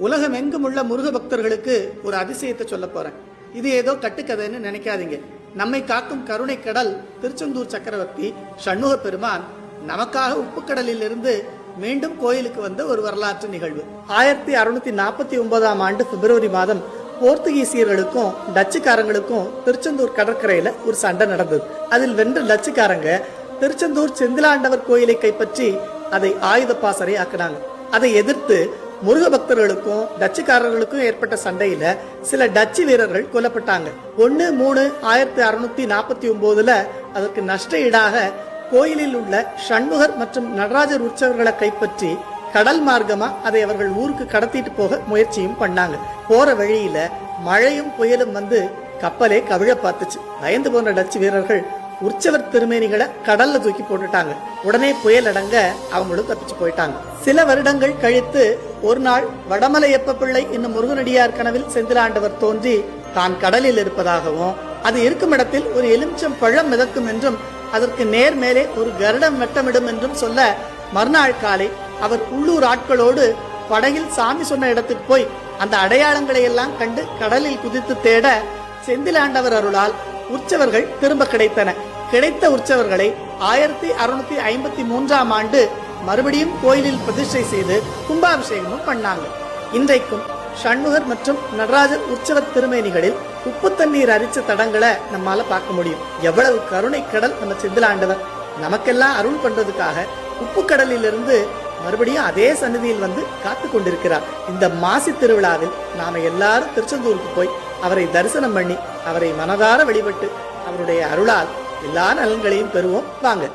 உலகம் எங்கும் உள்ள முருக பக்தர்களுக்கு ஒரு அதிசயத்தை சொல்ல போறேன். இது ஏதோ கட்டுக்கதைன்னு நினைக்காதீங்க. நம்மை காக்கும் கருணை கடல் திருச்செந்தூர் சக்கரவர்த்தி சண்முக பெருமான் நமக்காக உப்புக்கடலில் இருந்து மீண்டும் கோயிலுக்கு வந்த ஒரு வரலாற்று நிகழ்வு. 1649 ஆண்டு பிப்ரவரி மாதம் போர்த்துகீசியர்களுக்கும் டச்சுக்காரங்களுக்கும் திருச்செந்தூர் கடற்கரையில ஒரு சண்டை நடந்தது. அதில் வென்ற டச்சுக்காரங்க திருச்செந்தூர் செந்திலாண்டவர் கோயிலை கைப்பற்றி அதை ஆயுத பாசறை ஆக்கினாங்க. அதை எதிர்த்து முருக பக்தர்களுக்கும் டச்சுக்காரர்களுக்கும் ஏற்பட்ட சண்டையில சில டச்சு வீரர்கள் கொல்லப்பட்டாங்க. 1/3/1649 அதற்கு நஷ்ட ஈடாக கோயிலில் உள்ள சண்முகர் மற்றும் நடராஜர் உற்சவர்களை கைப்பற்றி கடல் மார்க்கமா அதை அவர்கள் ஊருக்கு கடத்திட்டு போக முயற்சியும் பண்ணாங்க. போற வழியில மழையும் புயலும் வந்து கப்பலே கவிழ பார்த்துச்சு. பயந்து போன டச்சு வீரர்கள் உற்சவர் திருமேனிகளை கடல்ல தூக்கி போட்டுட்டாங்க. உடனே புயல் அடங்க அவங்களும் தப்பிச்சு போயிட்டாங்க. சில வருடங்கள் கழித்து ஒரு நாள் வடமலையப்ப பிள்ளை என்னும் முருகனடியார் கனவில் செந்திலாண்டவர் தோன்றி தான் கடலில் இருப்பதாகவும் அது இருக்கும் இடத்தில் ஒரு எலுமிச்சம் பழம் மிதக்கும் என்றும் அதற்கு நேர் மேலே ஒரு கருடம் வெட்டமிடும் என்றும் சொல்ல மறுநாள் காலை அவர் உள்ளூர் ஆட்களோடு படகில் சாமி சொன்ன இடத்துக்கு போய் அந்த அடையாளங்களை எல்லாம் கண்டு கடலில் குதித்து தேட செந்திலாண்டவர் அருளால் உற்சவர்கள் திரும்ப கிடைத்தன. கிடைத்த உற்சவர்களை 1653 ஆண்டு மறுபடியும் கோயிலில் பிரதிஷ்டை செய்து கும்பாபிஷேகமும் பண்ணாங்க. இன்றைக்கும் சண்முகர் மற்றும் நடராஜர் உற்சவர் திருமேனிகளில் உப்பு தண்ணீர் அரிச்ச தடங்களை நம்மால பார்க்க முடியும். எவ்வளவு கருணை கடல் நம்ம செந்திலாண்டவர் நமக்கெல்லாம் அருள் பண்றதுக்காக உப்பு கடலில் இருந்து மறுபடியும் அதே சன்னதியில் வந்து காத்து கொண்டிருக்கிறார். இந்த மாசி திருவிழாவில் நாம எல்லாரும் திருச்செந்தூருக்கு போய் அவரை தரிசனம் பண்ணி அவரை மனதார வழிபட்டு அவருடைய அருளால் எல்லா நலன்களையும் பெறுவோம். வாங்க.